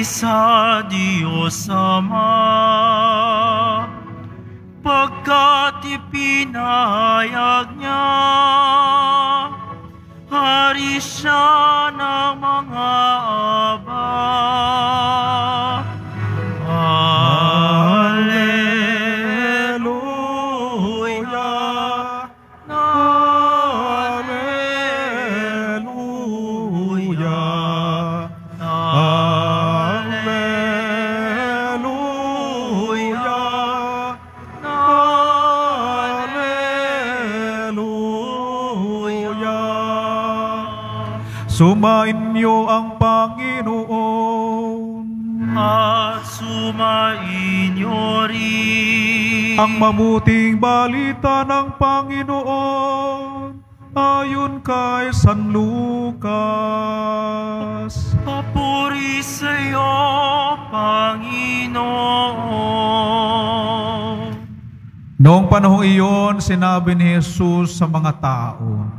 sa Diyos Ama, pagkat ipinahayag niya, hari siya ng mga aba. Sumainyo ang Panginoon. At sumainyo rin. Ang mabuting balita ng Panginoon ayon kay San Lucas. Papuri sa iyo, Panginoon. Noong panahong iyon, sinabi ni Jesus sa mga tao,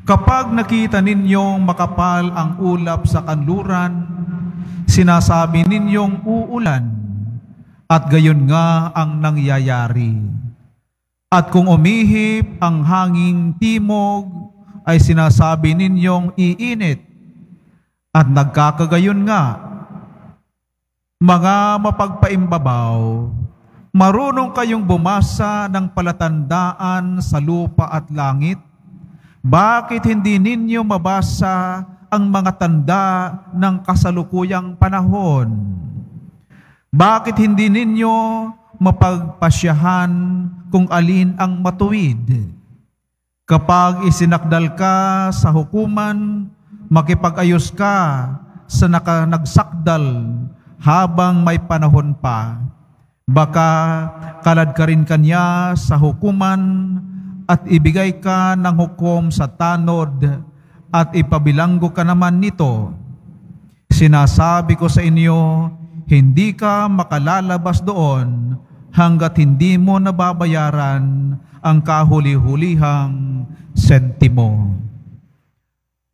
kapag nakita ninyong makapal ang ulap sa kanluran, sinasabi ninyong uulan, at gayon nga ang nangyayari. At kung umihip ang hanging timog, ay sinasabi ninyong iinit, at nagkakagayon nga. Mga mapagpaimbabaw, marunong kayong bumasa ng palatandaan sa lupa at langit. Bakit hindi ninyo mabasa ang mga tanda ng kasalukuyang panahon? Bakit hindi ninyo mapagpasyahan kung alin ang matuwid? Kapag isinakdal ka sa hukuman, makipag-ayos ka sa nagsakdal habang may panahon pa. Baka kalad ka rin kanya sa hukuman at ibigay ka ng hukom sa tanod at ipabilanggo ka naman nito. Sinasabi ko sa inyo, hindi ka makalalabas doon hanggat hindi mo nababayaran ang kahuli-hulihang sentimo.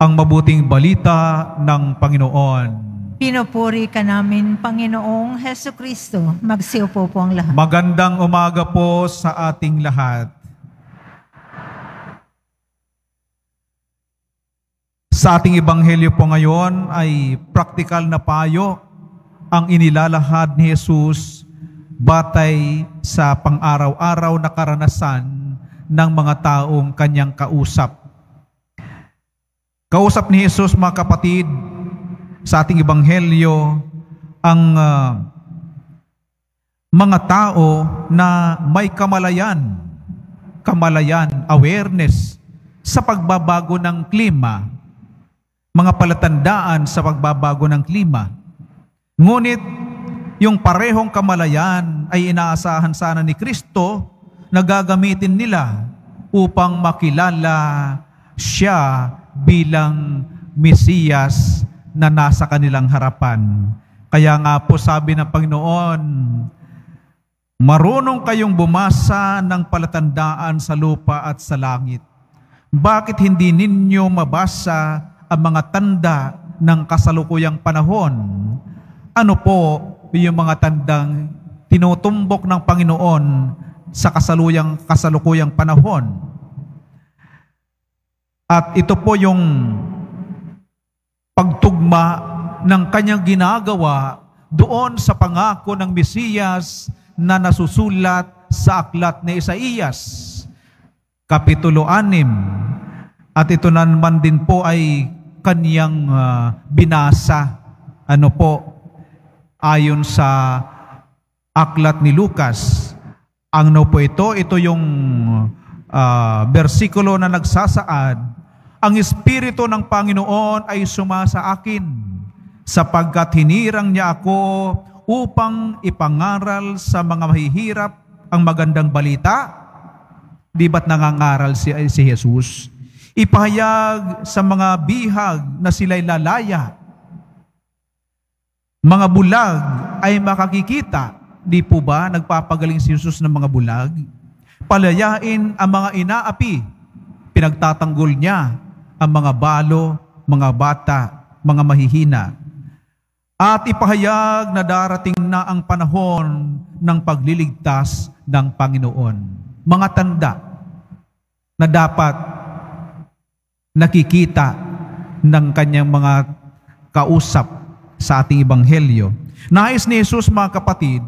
Ang mabuting balita ng Panginoon. Pinupuri ka namin, Panginoong Hesukristo. Magsiupo po ang lahat. Magandang umaga po sa ating lahat. Sa ating ebanghelyo po ngayon ay praktikal na payo ang inilalahad ni Jesus batay sa pang-araw-araw na karanasan ng mga taong kanyang kausap. Kausap ni Jesus, mga kapatid, sa ating ebanghelyo ang mga tao na may kamalayan, awareness sa pagbabago ng klima, mga palatandaan sa pagbabago ng klima. Ngunit, yung parehong kamalayan ay inaasahan sana ni Kristo na gagamitin nila upang makilala siya bilang Mesiyas na nasa kanilang harapan. Kaya nga po sabi ng Panginoon, marunong kayong bumasa ng palatandaan sa lupa at sa langit. Bakit hindi ninyo mabasa ang mga tanda ng kasalukuyang panahon? Ano po yung mga tandang tinutumbok ng Panginoon sa kasalukuyang panahon? At ito po yung pagtugma ng kanyang ginagawa doon sa pangako ng Mesiyas na nasusulat sa aklat ni Isaías, Kapitulo 6. At ito naman din po ay kaniyang binasa. Ano po? Ayon sa aklat ni Lucas. Ano po ito? Ito yung bersikulo na nagsasaad, ang Espiritu ng Panginoon ay sumasa akin, sapagkat hinirang niya ako upang ipangaral sa mga mahihirap ang magandang balita. Di ba't nangangaral si Jesus? Ipahayag sa mga bihag na sila'y lalaya. Mga bulag ay makakikita. Di po ba nagpapagaling si Jesus ng mga bulag? Palayain ang mga inaapi. Pinagtatanggol niya ang mga balo, mga bata, mga mahihina. at ipahayag na darating na ang panahon ng pagliligtas ng Panginoon. Mga tanda na dapat nakikita ng kanyang mga kausap sa ating ebanghelyo. Nais ni Jesus, mga kapatid,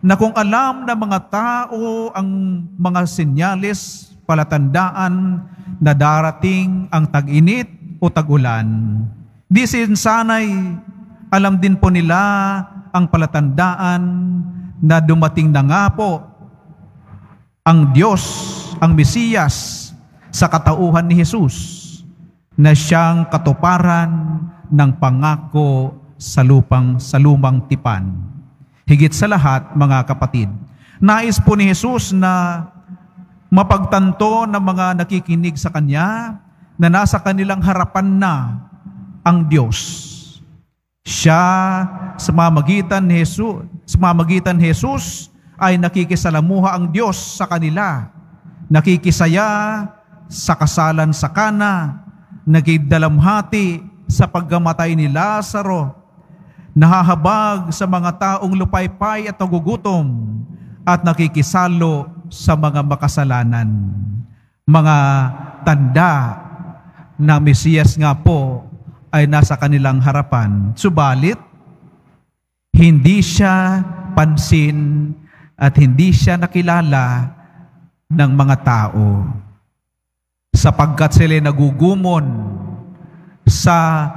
na kung alam ng mga tao ang mga senyales, palatandaan na darating ang tag-init o tag-ulan, di sana'y alam din po nila ang palatandaan na dumating na nga po ang Diyos, ang Mesiyas, sa katauhan ni Jesus, na siyang katuparan ng pangako sa lumang tipan. Higit sa lahat, mga kapatid, nais po ni Jesus na mapagtanto ng mga nakikinig sa Kanya na nasa kanilang harapan na ang Diyos. Siya sa mamagitan ni Jesus ay nakikisalamuha ang Diyos sa kanila. Nakikisaya sa kasalan sa Kana, nakidalamhati sa pagkamatay ni Lazaro, nahahabag sa mga taong lupaypay at nagugutom, at nakikisalo sa mga makasalanan. Mga tanda na Mesiyas nga po ay nasa kanilang harapan. Subalit, hindi siya pansin at hindi siya nakilala ng mga tao, sapagkat sila nagugumon sa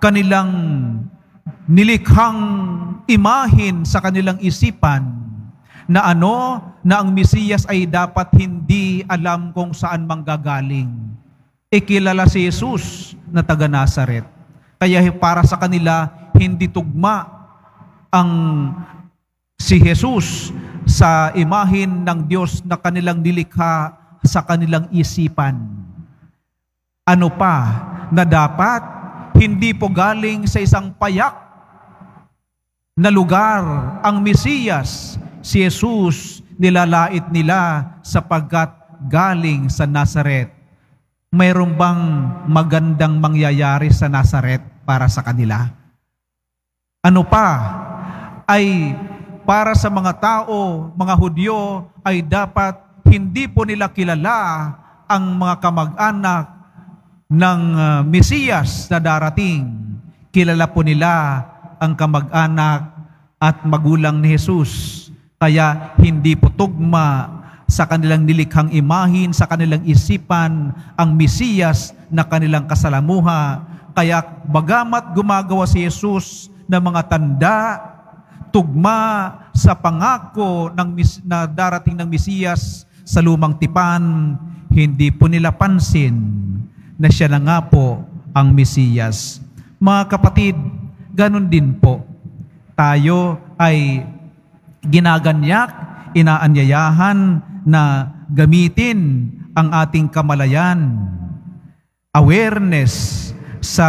kanilang nilikhang imahin sa kanilang isipan na na ang Mesiyas ay dapat hindi alam kung saan manggagaling. Kilala si Jesus na taga Nazaret. Kaya para sa kanila, hindi tugma ang si Jesus sa imahin ng Diyos na kanilang nilikha sa kanilang isipan. Ano pa na dapat hindi po galing sa isang payak na lugar ang Mesiyas, si Jesus, nilalait nila sapagkat galing sa Nazaret. Mayroon bang magandang mangyayari sa Nazaret para sa kanila? Ano pa ay para sa mga tao, mga Hudyo, ay dapat hindi po nila kilala ang mga kamag-anak ng Mesiyas na darating. Kilala po nila ang kamag-anak at magulang ni Jesus. Kaya hindi po tugma sa kanilang nilikhang imahin, sa kanilang isipan, ang Mesiyas na kanilang kasalamuha. Kaya bagamat gumagawa si Jesus ng mga tanda, tugma sa pangako na darating ng Mesiyas sa lumang tipan, hindi po nila pansin na siya na nga po ang Mesiyas. Mga kapatid, ganun din po. Tayo ay ginaganyak, inaanyayahan na gamitin ang ating kamalayan, awareness sa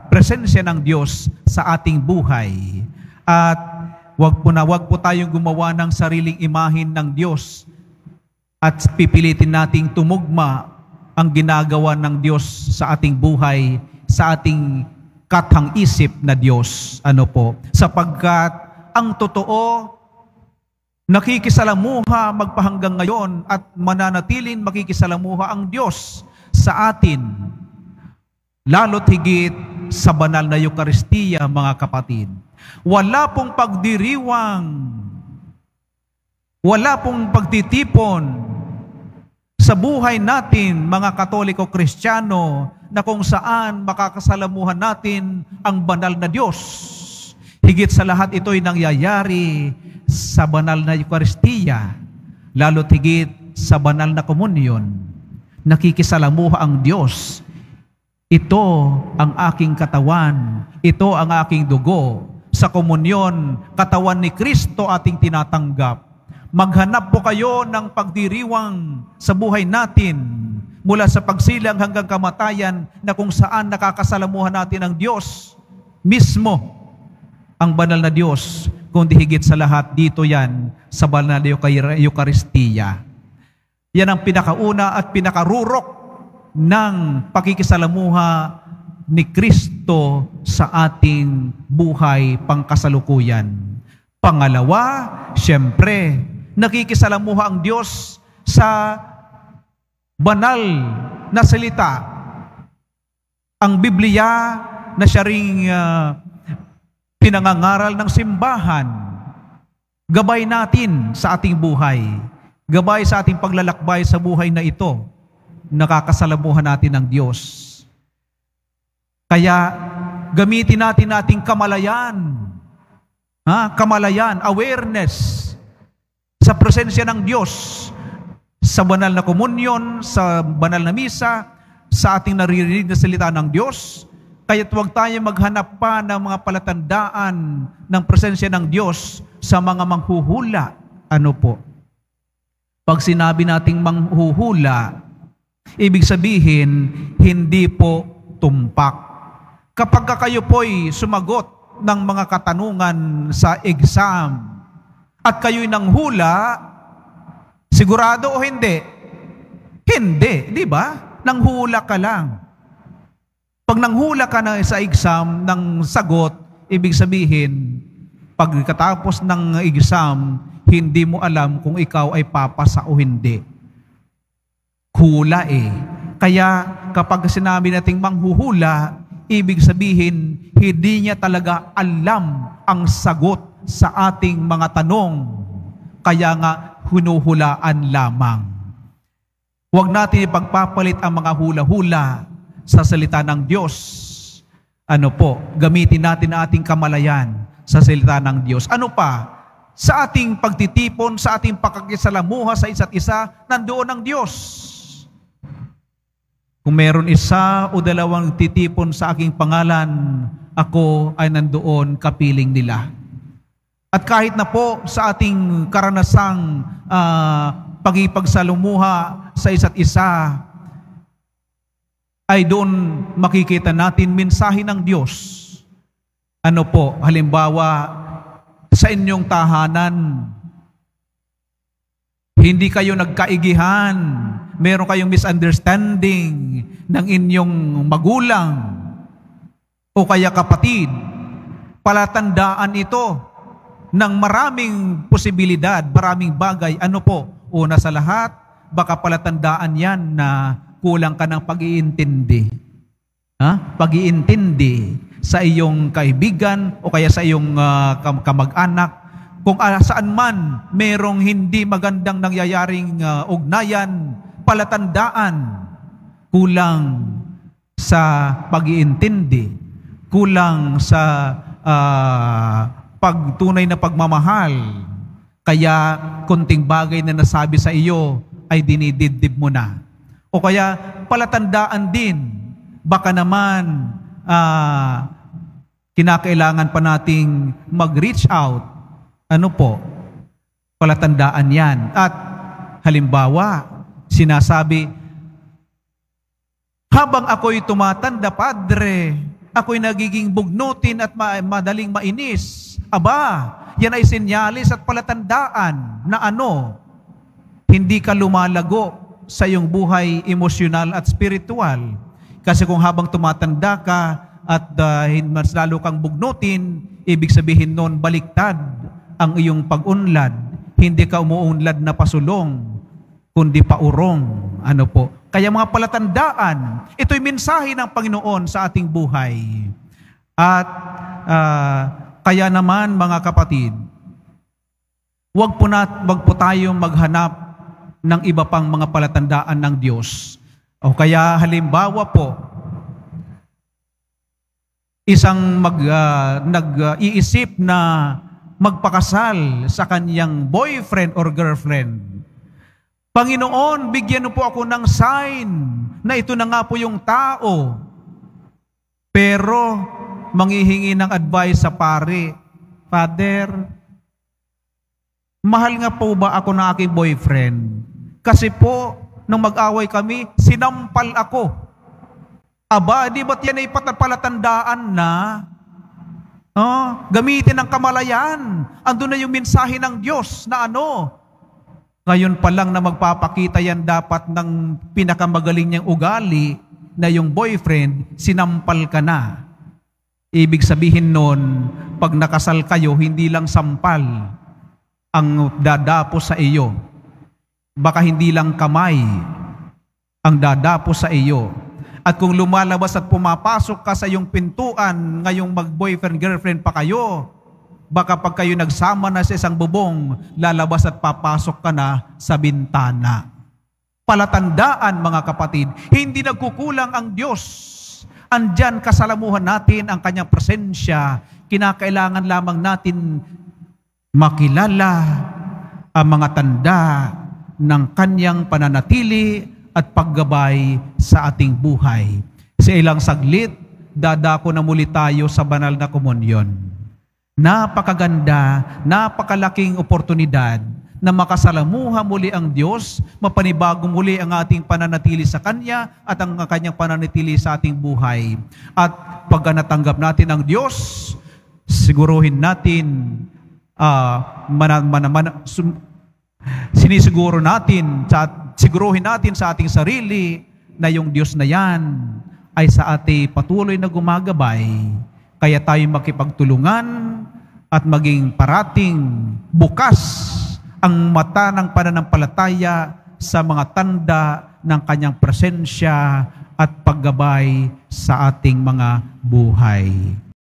presensya ng Diyos sa ating buhay. At wag po tayong gumawa ng sariling imahin ng Diyos at pipilitin nating tumugma ang ginagawa ng Diyos sa ating buhay, sa ating kathang isip na Diyos. Sapagkat ang totoo, nakikisalamuha magpahanggang ngayon at mananatiling makikisalamuha ang Diyos sa atin, lalo't higit sa banal na Eucharistia, mga kapatid. Wala pong pagdiriwang, wala pong pagtitipon sa buhay natin, mga Katoliko Kristiyano, na kung saan makakasalamuhan natin ang banal na Diyos. Higit sa lahat, ito'y nangyayari sa banal na Eucharistia, lalo't higit sa banal na komunyon. Nakikisalamuha ang Diyos. Ito ang aking katawan, ito ang aking dugo. Sa komunyon, katawan ni Kristo ating tinatanggap. Maghanap po kayo ng pagdiriwang sa buhay natin mula sa pagsilang hanggang kamatayan, na kung saan nakakasalamuhan natin ang Diyos mismo, ang banal na Diyos, kundi higit sa lahat dito yan sa banal na Eucharistia. Yan ang pinakauna at pinakarurok ng pakikisalamuha ni Kristo sa ating buhay pangkasalukuyan. Pangalawa, siyempre, nakikisalamuha ang Diyos sa banal na salita. Ang Biblia na siya ring pinangangaral ng simbahan, gabay natin sa ating buhay, gabay sa ating paglalakbay sa buhay na ito, nakakasalamuhan natin ng Diyos. Kaya gamitin natin ating kamalayan, kamalayan, awareness sa presensya ng Diyos, sa banal na komunyon, sa banal na misa, sa ating naririnig na salita ng Diyos. Kaya't huwag tayo maghanap pa ng mga palatandaan ng presensya ng Diyos sa mga manghuhula. Ano po? Pag sinabi nating manghuhula, ibig sabihin, hindi po tumpak. Kapag kayo po'y sumagot ng mga katanungan sa exam at kayo'y nanghula, sigurado o hindi? Hindi, di ba? Nanghula ka lang. Pag nanghula ka na sa exam ng sagot, ibig sabihin, pagkatapos ng exam, hindi mo alam kung ikaw ay papasa o hindi. Hula eh. Kaya kapag sinabi nating manghuhula, ibig sabihin, hindi niya talaga alam ang sagot sa ating mga tanong. Kaya nga, hinuhulaan lamang. Huwag natin ipagpapalit ang mga hula-hula sa salita ng Diyos. Ano po? Gamitin natin ang ating kamalayan sa salita ng Diyos. Ano pa? Sa ating pagtitipon, sa ating pakikisalamuha sa isa't isa, nandoon ang Diyos. Kung meron isa o dalawang titipon sa aking pangalan, ako ay nandoon kapiling nila. At kahit na po sa ating karanasang pagipagsalumuha sa isa't isa, ay doon makikita natin mensahe ng Diyos. Ano po, halimbawa, sa inyong tahanan, hindi kayo nagkaigihan, meron kayong misunderstanding ng inyong magulang o kaya kapatid, palatandaan ito ng maraming posibilidad, maraming bagay. Ano po? Una sa lahat, baka palatandaan yan na kulang ka ng pag-iintindi. Pag-iintindi sa iyong kaibigan o kaya sa iyong kamag-anak. Kung saan man merong hindi magandang nangyayaring ugnayan, palatandaan, kulang sa pag-iintindi, kulang sa pagtunay na pagmamahal. Kaya kunting bagay na nasabi sa iyo ay dinidibdib mo na. O kaya palatandaan din, baka naman kinakailangan pa nating mag-reach out. Ano po? Palatandaan yan. At halimbawa, sinasabi, habang ako'y tumatanda, Padre, ako'y nagiging bugnutin at madaling mainis. Aba, yan ay senyalis at palatandaan na ano? Hindi ka lumalago sa iyong buhay emosyonal at spiritual. Kasi kung habang tumatanda ka at mas lalo kang bugnutin, ibig sabihin nun baliktad ang iyong pag-unlad. Hindi ka umuunlad na pasulong, kundi paurong. Ano po? Kaya mga palatandaan, ito'y mensahe ng Panginoon sa ating buhay. At kaya naman mga kapatid, wag po tayong maghanap ng iba pang mga palatandaan ng Diyos. O kaya halimbawa po, isang nag-iisip na magpakasal sa kanyang boyfriend or girlfriend. Panginoon, bigyan mo po ako ng sign na ito na nga po yung tao. Pero manghihingi ng advice sa pare, Father, mahal nga po ba ako ng aking boyfriend? Kasi po, nung mag-away kami, sinampal ako. Aba, di ba't yan ay palatandaan na gamitin ang kamalayan? Andun na yung mensahe ng Diyos na ano? Ngayon pa lang na magpapakita yan dapat ng pinakamagaling niyang ugali, na yung boyfriend, sinampal ka na. Ibig sabihin nun, pag nakasal kayo, hindi lang sampal ang dadapos sa iyo. Baka hindi lang kamay ang dadapos sa iyo. At kung lumalabas at pumapasok ka sa iyong pintuan, ngayong mag-boyfriend-girlfriend pa kayo, baka pag kayo nagsama na sa isang bubong, lalabas at papasok ka na sa bintana. Palatandaan, mga kapatid, hindi nagkukulang ang Diyos. Andyan kasalamuhan natin ang kanyang presensya. Kinakailangan lamang natin makilala ang mga tanda ng kanyang pananatili at paggabay sa ating buhay. Sa ilang saglit, dadako na muli tayo sa banal na komunyon. Napakaganda, napakalaking oportunidad na makasalamuha muli ang Diyos, mapanibago muli ang ating pananatili sa Kanya at ang Kanyang pananatili sa ating buhay. At pagka natanggap natin ang Diyos, siguruhin natin, siguruhin natin sa ating sarili na yung Diyos na yan ay sa ating patuloy na gumagabay. Kaya tayo makipagtulungan at maging parating bukas ang mata ng pananampalataya sa mga tanda ng kanyang presensya at paggabay sa ating mga buhay.